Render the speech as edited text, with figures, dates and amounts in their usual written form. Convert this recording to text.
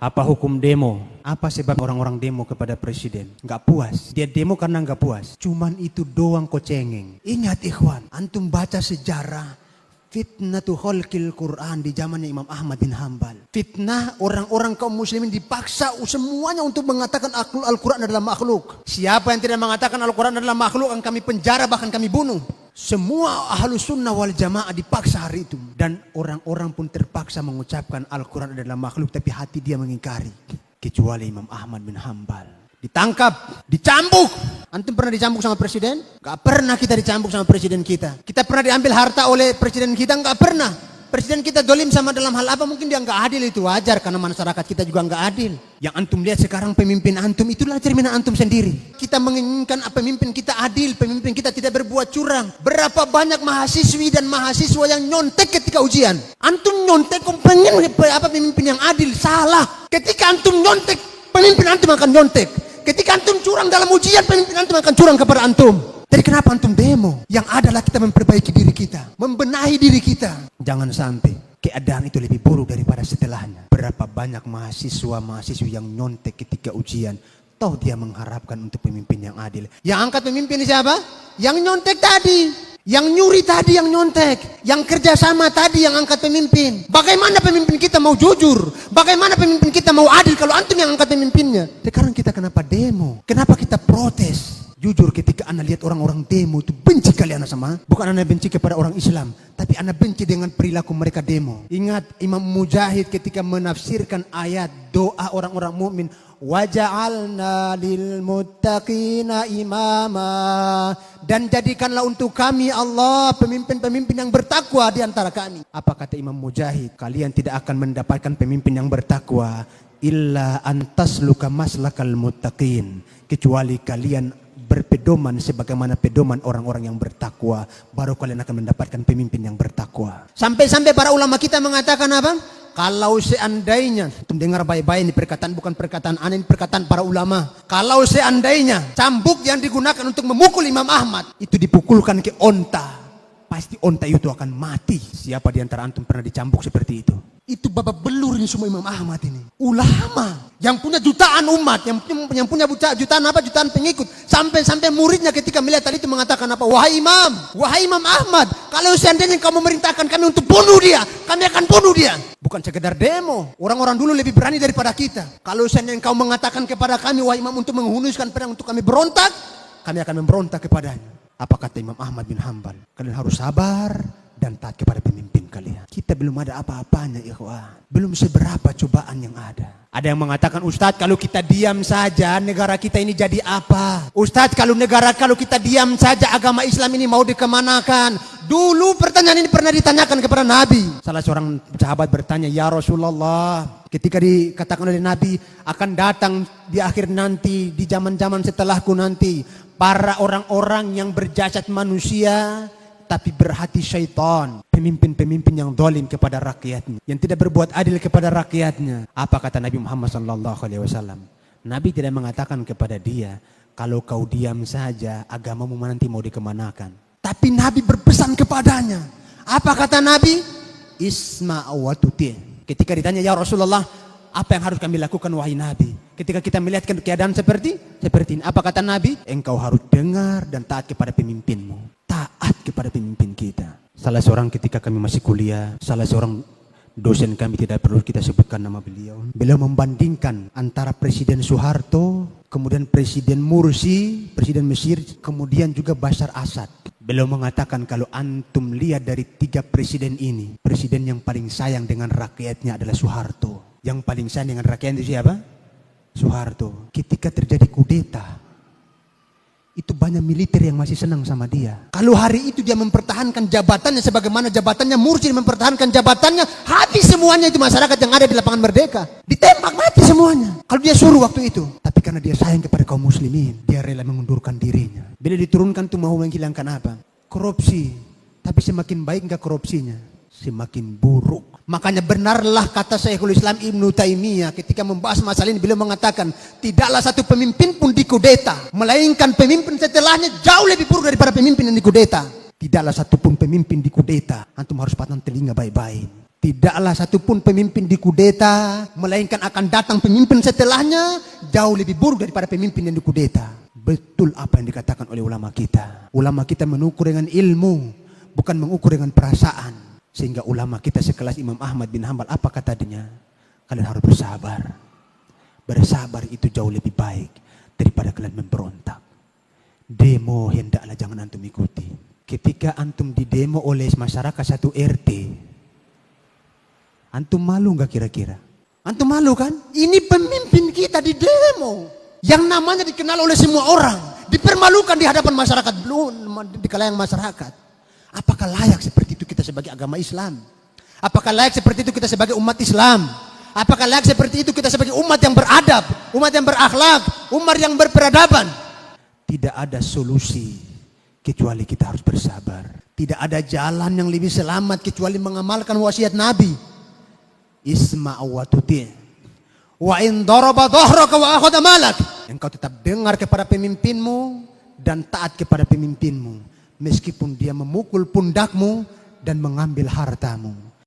Apa hukum demo? Apa sebab orang-orang demo kepada presiden? Nggak puas. Dia demo karena nggak puas. Cuman itu doang kok cengeng. Ingat ikhwan, antum baca sejarah fitnatu khalqil Quran di zamannya Imam Ahmad bin Hambal. Fitnah orang-orang kaum muslimin dipaksa semuanya untuk mengatakan Al-Quran adalah makhluk. Siapa yang tidak mengatakan Al-Quran adalah makhluk akan kami penjara, bahkan kami bunuh. Semua ahlus sunnah wal jamaah dipaksa hari itu. Dan orang-orang pun terpaksa mengucapkan Al-Quran adalah makhluk, tapi hati dia mengingkari. Kecuali Imam Ahmad bin Hambal. Ditangkap, dicambuk. Antum pernah dicambuk sama presiden? Gak pernah kita dicambuk sama presiden kita. Kita pernah diambil harta oleh presiden kita? Gak pernah. Presiden kita dolim sama dalam hal apa? Mungkin dia gak adil, itu wajar. Karena masyarakat kita juga gak adil. Yang antum lihat sekarang pemimpin antum, itulah cerminan antum sendiri. Kita menginginkan pemimpin kita adil, pemimpin kita tidak berbuat curang. Berapa banyak mahasiswi dan mahasiswa yang nyontek ketika ujian. Antum nyontek, pengen pemimpin yang adil? Salah. Ketika antum nyontek, pemimpin antum akan nyontek. Ketika antum curang dalam ujian, pemimpin antum akan curang kepada antum. Jadi kenapa antum demo? Yang adalah kita memperbaiki diri kita, membenahi diri kita. Jangan sampai keadaan itu lebih buruk daripada setelahnya. Berapa banyak mahasiswa-mahasiswi yang nyontek ketika ujian, toh dia mengharapkan untuk pemimpin yang adil. Yang angkat pemimpin siapa? Yang nyontek tadi. Yang nyuri tadi yang nyontek. Yang kerjasama tadi yang angkat pemimpin. Bagaimana pemimpin kita mau jujur? Bagaimana pemimpin kita mau adil kalau antum yang angkat pemimpinnya? Sekarang kita kenapa demo? Kenapa kita protes? Jujur, ketika anda lihat orang-orang demo itu, benci kali anda sama. Bukan anda benci kepada orang Islam, tapi anda benci dengan perilaku mereka demo. Ingat Imam Mujahid ketika menafsirkan ayat doa orang-orang mukmin, waja'alna lil muttaqina imama, dan jadikanlah untuk kami Allah pemimpin-pemimpin yang bertakwa di antara kami. Apa kata Imam Mujahid? Kalian tidak akan mendapatkan pemimpin yang bertakwa illa antasluka maslakal muttaqin, kecuali kalian berpedoman sebagaimana pedoman orang-orang yang bertakwa, baru kalian akan mendapatkan pemimpin yang bertakwa. Sampai-sampai para ulama kita mengatakan apa? Kalau seandainya, dengar baik-baik ini perkataan, bukan perkataan aneh, ini perkataan para ulama. Kalau seandainya cambuk yang digunakan untuk memukul Imam Ahmad itu dipukulkan ke onta, pasti onta itu akan mati. Siapa di antara antum pernah dicambuk seperti itu? Itu babak belur ini semua Imam Ahmad ini. Ulama yang punya jutaan umat, yang punya jutaan pengikut. Sampai muridnya ketika melihat tadi itu mengatakan apa? Wahai Imam Ahmad, kalau seandainya kau memerintahkan kami untuk bunuh dia, kami akan bunuh dia. Bukan sekedar demo. Orang-orang dulu lebih berani daripada kita. Kalau seandainya kau mengatakan kepada kami, wahai Imam, untuk menghunuskan pedang untuk kami berontak, kami akan memberontak kepadanya. Apa kata Imam Ahmad bin Hambal? Kalian harus sabar dan taat kepada pemimpin kalian. Kita belum ada apa-apanya, ikhwah. Belum seberapa cobaan yang ada. Ada yang mengatakan, Ustadz, kalau kita diam saja negara kita ini jadi apa? Ustadz, kalau kita diam saja agama Islam ini mau dikemanakan? Dulu pertanyaan ini pernah ditanyakan kepada Nabi. Salah seorang sahabat bertanya, ya Rasulullah, ketika dikatakan oleh Nabi akan datang di akhir nanti, di zaman-zaman setelahku nanti, para orang-orang yang berjasad manusia tapi berhati syaitan, pemimpin-pemimpin yang zalim kepada rakyatnya, yang tidak berbuat adil kepada rakyatnya. Apa kata Nabi Muhammad SAW? Nabi tidak mengatakan kepada dia, kalau kau diam saja agamamu nanti mau dikemanakan. Tapi Nabi berpesan kepadanya. Apa kata Nabi? Isma' wa tuti'. Ketika ditanya, ya Rasulullah, apa yang harus kami lakukan wahai Nabi? Ketika kita melihat keadaan seperti ini, apa kata Nabi? Engkau harus dengar dan taat kepada pemimpinmu. Taat kepada pemimpin kita. Salah seorang ketika kami masih kuliah, salah seorang dosen kami, tidak perlu kita sebutkan nama beliau. Beliau membandingkan antara Presiden Soeharto, kemudian Presiden Mursi, Presiden Mesir, kemudian juga Bashar Assad. Beliau mengatakan kalau antum lihat dari 3 presiden ini, presiden yang paling sayang dengan rakyatnya adalah Soeharto. Yang paling sayang dengan rakyat itu siapa? Soeharto. Ketika terjadi kudeta, itu banyak militer yang masih senang sama dia. Kalau hari itu dia mempertahankan jabatannya sebagaimana jabatannya Mursi mempertahankan jabatannya, habis semuanya itu masyarakat yang ada di lapangan Merdeka. Ditembak mati semuanya. Kalau dia suruh waktu itu. Tapi karena dia sayang kepada kaum muslimin, dia rela mengundurkan dirinya. Bila diturunkan tuh mau menghilangkan apa? Korupsi. Tapi semakin baik enggak korupsinya? Semakin buruk. Makanya benarlah kata Syekhul Islam Ibnu Taimiyah ketika membahas masalah ini, beliau mengatakan tidaklah satu pemimpin pun dikudeta, melainkan pemimpin setelahnya jauh lebih buruk daripada pemimpin yang dikudeta. Tidaklah satu pun pemimpin dikudeta. Antum harus patah telinga baik-baik. Tidaklah satupun pemimpin dikudeta, melainkan akan datang pemimpin setelahnya jauh lebih buruk daripada pemimpin yang dikudeta. Betul apa yang dikatakan oleh ulama kita. Ulama kita mengukur dengan ilmu, bukan mengukur dengan perasaan. Sehingga ulama kita sekelas Imam Ahmad bin Hanbal, apa kata dia? Kalian harus bersabar. Bersabar itu jauh lebih baik daripada kalian memberontak. Demo hendaklah jangan antum ikuti. Ketika antum didemo oleh masyarakat satu RT, antum malu nggak kira-kira? Antum malu kan? Ini pemimpin kita di demo, yang namanya dikenal oleh semua orang, dipermalukan di hadapan masyarakat, belum di kalangan masyarakat. Apakah layak seperti itu kita sebagai agama Islam? Apakah layak seperti itu kita sebagai umat Islam? Apakah layak seperti itu kita sebagai umat yang beradab, umat yang berakhlak, umat yang berperadaban? Tidak ada solusi kecuali kita harus bersabar. Tidak ada jalan yang lebih selamat kecuali mengamalkan wasiat Nabi. Isma' wa tuti' wa in daraba dhahraka wa akhadha malak. Engkau tetap dengar kepada pemimpinmu dan taat kepada pemimpinmu meskipun dia memukul pundakmu dan mengambil hartamu.